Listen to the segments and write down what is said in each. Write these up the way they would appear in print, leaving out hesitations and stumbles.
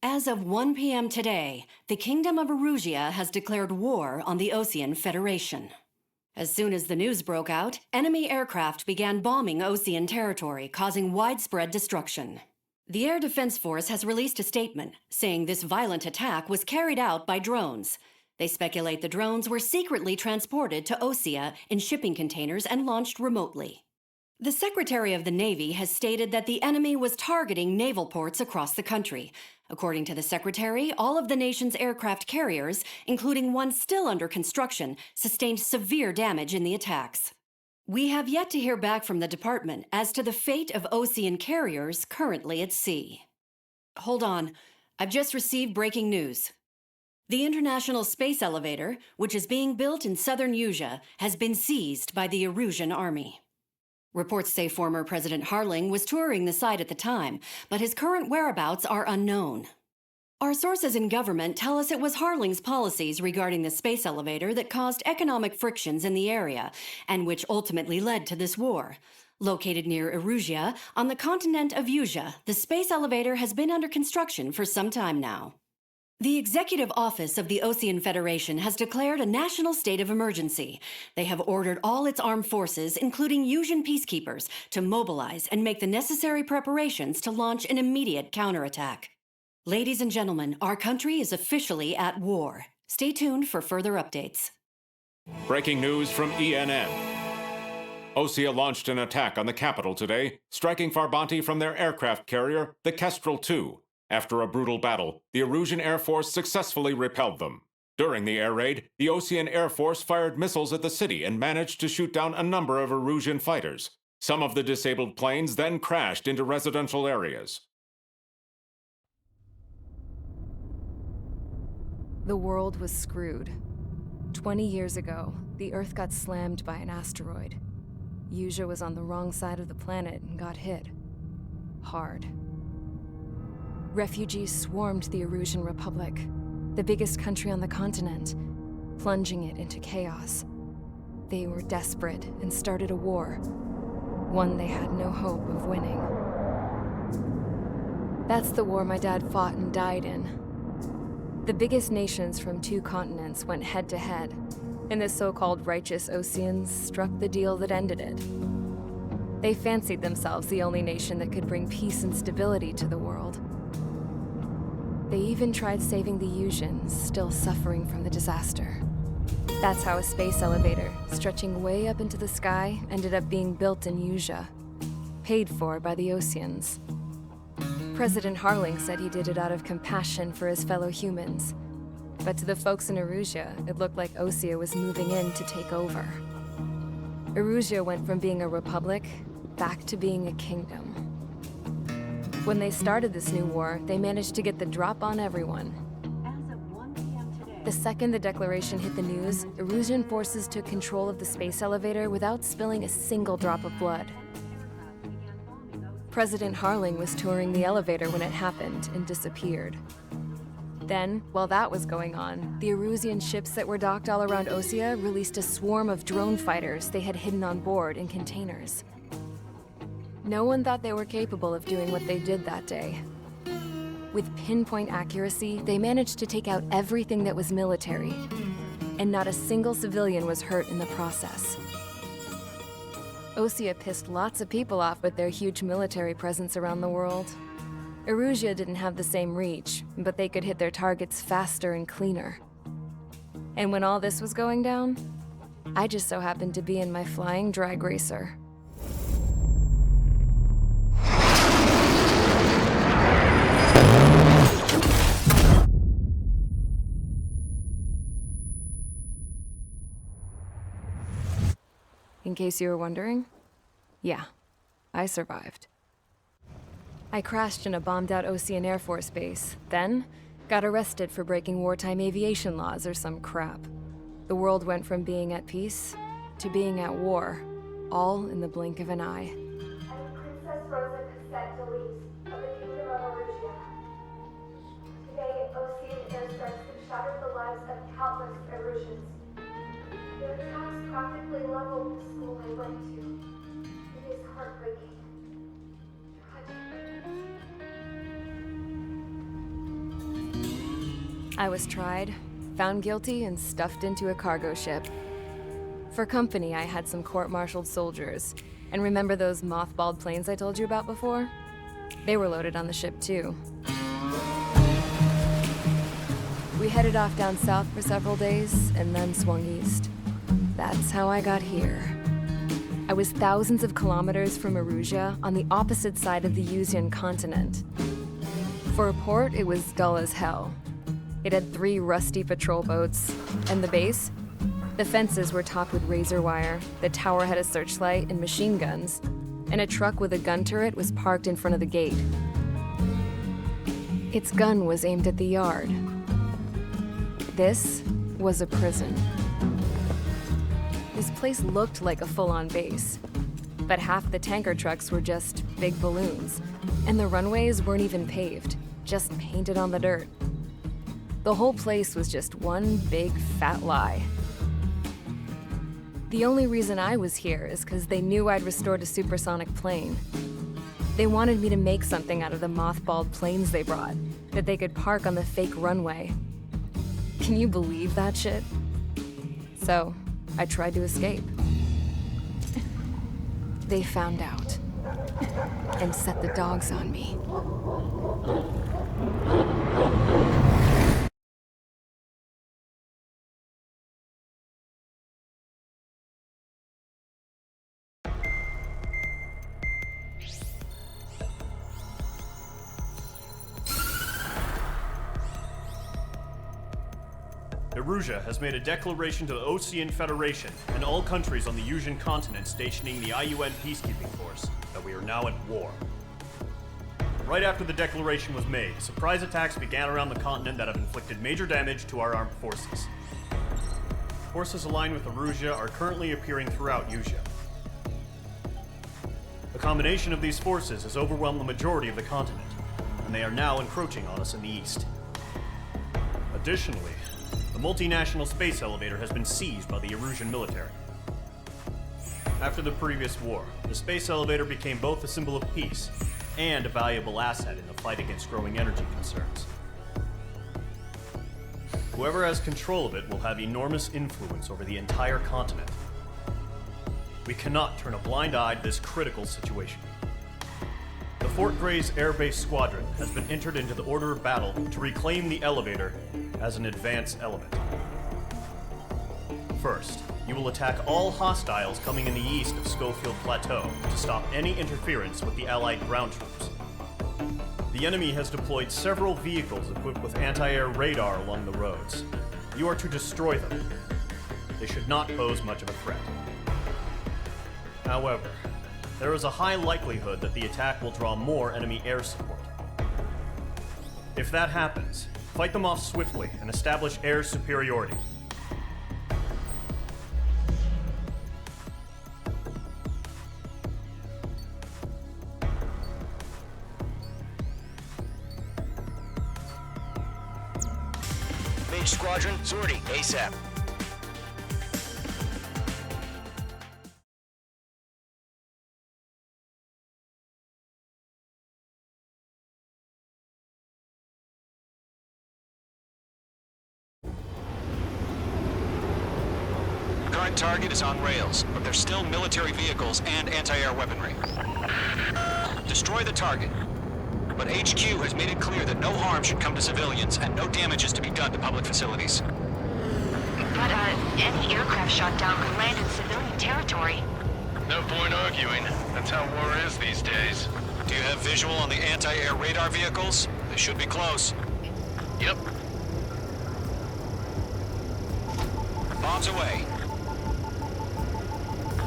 As of 1 p.m. today, the Kingdom of Erusea has declared war on the Osean Federation. As soon as the news broke out, enemy aircraft began bombing Osean territory, causing widespread destruction. The Air Defense Force has released a statement saying this violent attack was carried out by drones. They speculate the drones were secretly transported to Osea in shipping containers and launched remotely. The Secretary of the Navy has stated that the enemy was targeting naval ports across the country. According to the Secretary, all of the nation's aircraft carriers, including one still under construction, sustained severe damage in the attacks. We have yet to hear back from the department as to the fate of Osean carriers currently at sea. Hold on, I've just received breaking news. The International Space Elevator, which is being built in southern Usea, has been seized by the Erusian army. Reports say former President Harling was touring the site at the time, but his current whereabouts are unknown. Our sources in government tell us it was Harling's policies regarding the space elevator that caused economic frictions in the area, and which ultimately led to this war. Located near Erusea, on the continent of Usea, the space elevator has been under construction for some time now. The Executive Office of the Osean Federation has declared a national state of emergency. They have ordered all its armed forces, including Usean peacekeepers, to mobilize and make the necessary preparations to launch an immediate counterattack. Ladies and gentlemen, our country is officially at war. Stay tuned for further updates. Breaking news from ENN. Osea launched an attack on the capital today, striking Farbanti from their aircraft carrier, the Kestrel II. After a brutal battle, the Erusian Air Force successfully repelled them. During the air raid, the Osean Air Force fired missiles at the city and managed to shoot down a number of Erusian fighters. Some of the disabled planes then crashed into residential areas. The world was screwed. 20 years ago, the Earth got slammed by an asteroid. Usea was on the wrong side of the planet and got hit. Hard. Refugees swarmed the Erusian Republic, the biggest country on the continent, plunging it into chaos. They were desperate and started a war, one they had no hope of winning. That's the war my dad fought and died in. The biggest nations from 2 continents went head-to-head, and the so-called righteous Oseans struck the deal that ended it. They fancied themselves the only nation that could bring peace and stability to the world. They even tried saving the Useans, still suffering from the disaster. That's how a space elevator, stretching way up into the sky, ended up being built in Usea, paid for by the Oseans. President Harling said he did it out of compassion for his fellow humans. But to the folks in Erusea, it looked like Osea was moving in to take over. Erusea went from being a republic back to being a kingdom. When they started this new war, they managed to get the drop on everyone. As of 1 p.m. today, The second the declaration hit the news, Erusian forces took control of the space elevator without spilling a single drop of blood. President Harling was touring the elevator when it happened and disappeared. Then, while that was going on, the Erusian ships that were docked all around Osea released a swarm of drone fighters they had hidden on board in containers. No one thought they were capable of doing what they did that day. With pinpoint accuracy, they managed to take out everything that was military, and not a single civilian was hurt in the process. Osea pissed lots of people off with their huge military presence around the world. Erusea didn't have the same reach, but they could hit their targets faster and cleaner. And when all this was going down, I just so happened to be in my flying drag racer. In case you were wondering, yeah, I survived. I crashed in a bombed-out Osean Air Force base, then got arrested for breaking wartime aviation laws or some crap. The world went from being at peace to being at war, all in the blink of an eye. I'm Princess Rosa Cassette Delise of the Kingdom of Erusea. Today, Osean airstrikes have shattered the lives of countless Erusians. Their attacks practically leveled the school I went to. It is heartbreaking. Tragic. I was tried, found guilty, and stuffed into a cargo ship. For company, I had some court-martialed soldiers. And remember those mothballed planes I told you about before? They were loaded on the ship, too. We headed off down south for several days, and then swung east. That's how I got here. I was thousands of kilometers from Erusea, on the opposite side of the Eusian continent. For a port, it was dull as hell. It had 3 rusty patrol boats, and the base? The fences were topped with razor wire, the tower had a searchlight and machine guns, and a truck with a gun turret was parked in front of the gate. Its gun was aimed at the yard. This was a prison. This place looked like a full-on base, but half the tanker trucks were just big balloons, and the runways weren't even paved, just painted on the dirt. The whole place was just one big fat lie. The only reason I was here is because they knew I'd restored a supersonic plane. They wanted me to make something out of the mothballed planes they brought, that they could park on the fake runway. Can you believe that shit? So, I tried to escape. They found out, and set the dogs on me. Erusea has made a declaration to the Osean Federation and all countries on the Eusian continent stationing the IUN peacekeeping force that we are now at war. Right after the declaration was made, surprise attacks began around the continent that have inflicted major damage to our armed forces. Forces aligned with Erusea are currently appearing throughout Eusia. The combination of these forces has overwhelmed the majority of the continent, and they are now encroaching on us in the east. Additionally, the multinational space elevator has been seized by the Erusian military. After the previous war, the space elevator became both a symbol of peace and a valuable asset in the fight against growing energy concerns. Whoever has control of it will have enormous influence over the entire continent. We cannot turn a blind eye to this critical situation. The Fort Gray's Air Base Squadron has been entered into the order of battle to reclaim the elevator as an advance element. First, you will attack all hostiles coming in the east of Schofield Plateau to stop any interference with the Allied ground troops. The enemy has deployed several vehicles equipped with anti-air radar along the roads. You are to destroy them. They should not pose much of a threat. However, there is a high likelihood that the attack will draw more enemy air support. If that happens, fight them off swiftly and establish air superiority. Mage Squadron, sortie, ASAP. Current target is on rails, but there's still military vehicles and anti-air weaponry. Destroy the target. But HQ has made it clear that no harm should come to civilians and no damage is to be done to public facilities. But, any aircraft shot down could land in civilian territory. No point arguing. That's how war is these days. Do you have visual on the anti-air radar vehicles? They should be close. Yep. Bombs away.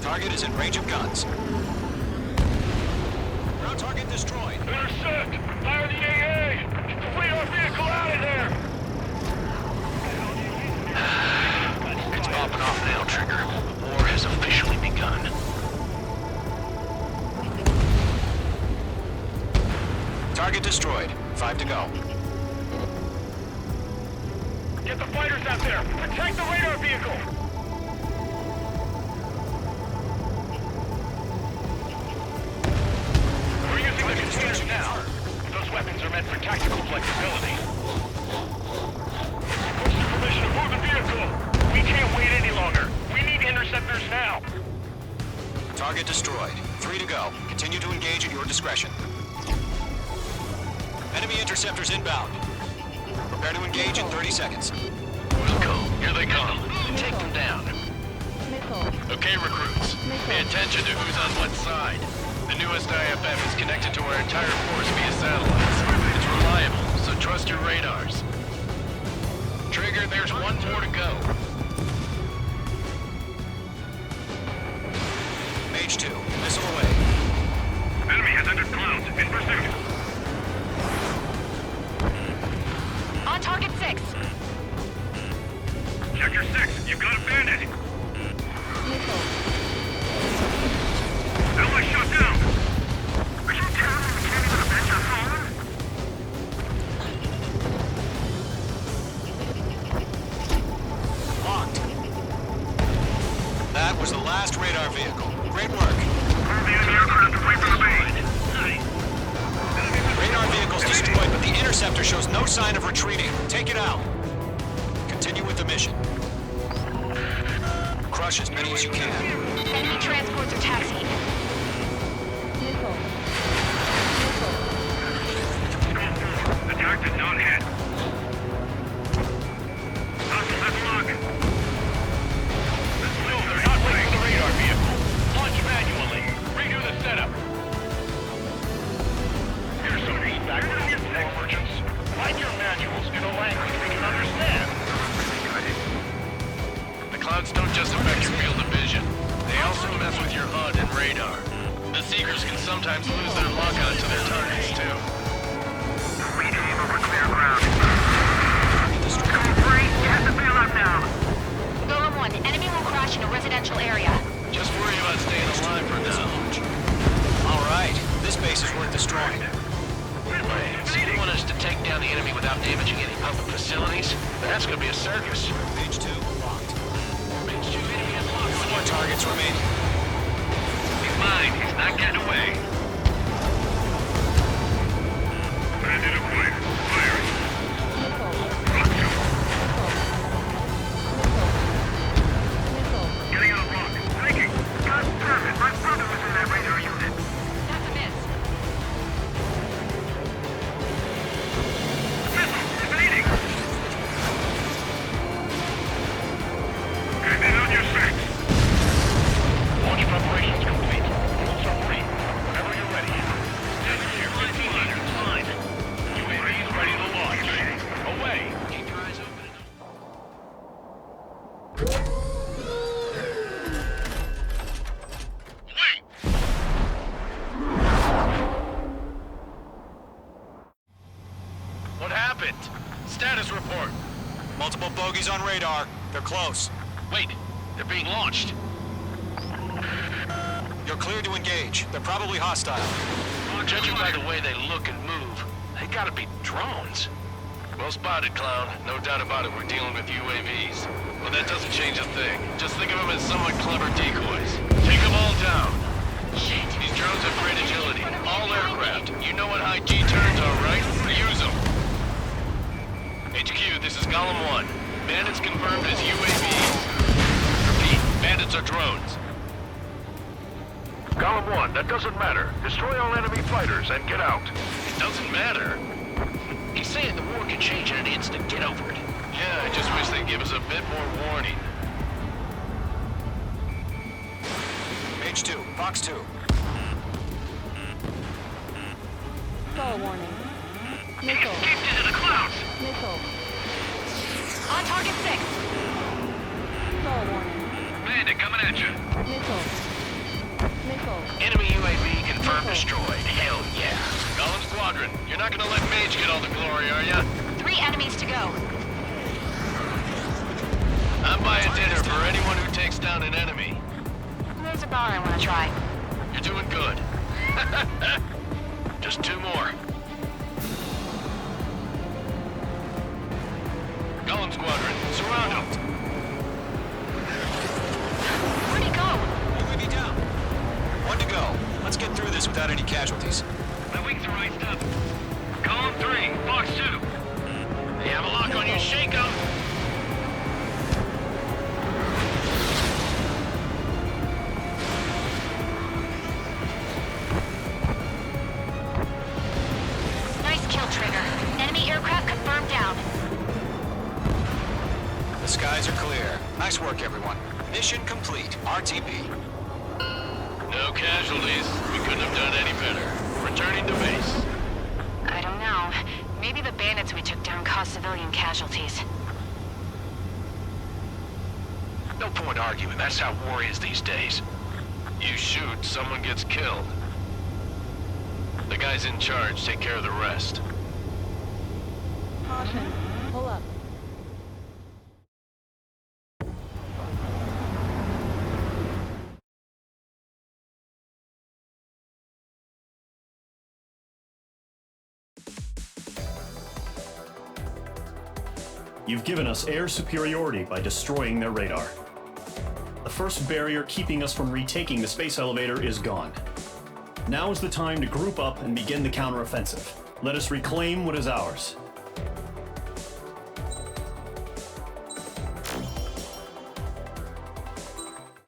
Target is in range of guns. Ground target destroyed. Intercept! Fire the AA! Get the radar vehicle out of there! It's popping off now, Trigger. War has officially begun. Target destroyed. 5 to go. Get the fighters out there! Protect the radar vehicle! We're using the containers now. Those weapons are meant for tactical flexibility. Target destroyed. 3 to go. Continue to engage at your discretion. Enemy interceptors inbound. Prepare to engage in 30 seconds. Go. Here they come. Take them down. Okay, recruits. Pay attention to who's on what side. The newest IFF is connected to our entire force via satellites. It's reliable, so trust your radars. Trigger, there's one more to go. Mage 2, missile away. Enemy has entered clouds. In pursuit. On target 6. Sector 6, you've got a bandit. Ally shot down. Are you telling me we can't even avenge our fallen? Locked. That was the last radar vehicle. Great work. The enemy aircraft away from the base. Radar vehicle's destroyed, but the interceptor shows no sign of retreating. Take it out. Continue with the mission. Crush as many as you can. Enemy transports are taxiing. Attack did not hit. Hostile has lock. No, they're not waiting for the radar vehicle. Launch manually. Redo the setup. Here's some feedback from the tech merchants. Write your manuals in a language we can understand. The clouds don't just affect your field of vision. They also mess with your HUD and radar. The Seekers can sometimes lose their lock-on to their targets, too. We aim over clear ground. Come free, you have to bail out now. Golem 1, enemy will crash in a residential area. Just worry about staying alive for now. All right, this base is worth destroying. So you want us to take down the enemy without damaging any public facilities? That's gonna be a circus. Mage 2, locked. Mage 2, enemy has locked. 4 targets remaining. He's mine. He's not getting away. Bandit acquired. Firing. Rock 2. Getting out of rock. Thinking. God damn it. My brother was in that radar unit. That's a miss. Missile. Evading. Bandit on your 6. Launch preparations complete. Submarine, whenever you're ready. Standing here, 15 meters. Fine. UAV's ready to launch. Away. Keep your eyes open. Wait! What happened? Status report. Multiple bogies on radar. They're close. Wait, they're being launched. You're clear to engage. They're probably hostile. Judging by the way they look and move, they gotta be drones. Well spotted, Clown. No doubt about it, we're dealing with UAVs. But that doesn't change a thing. Just think of them as somewhat clever decoys. Take them all down. Shit. These drones have great agility. All aircraft. You know what high G turns are, right? Use them. HQ, this is Golem 1. Bandits confirmed as UAVs. Repeat, bandits are drones. Golem 1, that doesn't matter. Destroy all enemy fighters and get out. It doesn't matter? He's saying the war can change in an instant. Get over it. Yeah, I just wish they'd give us a bit more warning. Mage 2, Fox 2. Fall warning. He Missile. escaped into the clouds! Missile. On target 6. Fall warning. Bandit coming at you. Missile. Missile. Enemy UAV confirmed destroyed. Hell yeah. Golem Squadron, you're not gonna let Mage get all the glory, are ya? 3 enemies to go. I'm buying dinner for anyone who takes down an enemy. There's a bar I want to try. You're doing good. Just 2 more. Golem Squadron, surround him. Where'd he go? UAV down. 1 to go. Let's get through this without any casualties. My wings are iced up. Golem 3, Fox 2. They have a lock on you, shake 'em. aircraft confirmed down. The skies are clear. Nice work, everyone. Mission complete. RTB. No casualties. We couldn't have done any better. Returning to base. I don't know. Maybe the bandits we took down caused civilian casualties. No point arguing. That's how war is these days. You shoot, someone gets killed. The guys in charge take care of the rest. Caution. Pull up. You've given us air superiority by destroying their radar. The first barrier keeping us from retaking the space elevator is gone. Now is the time to group up and begin the counteroffensive. Let us reclaim what is ours.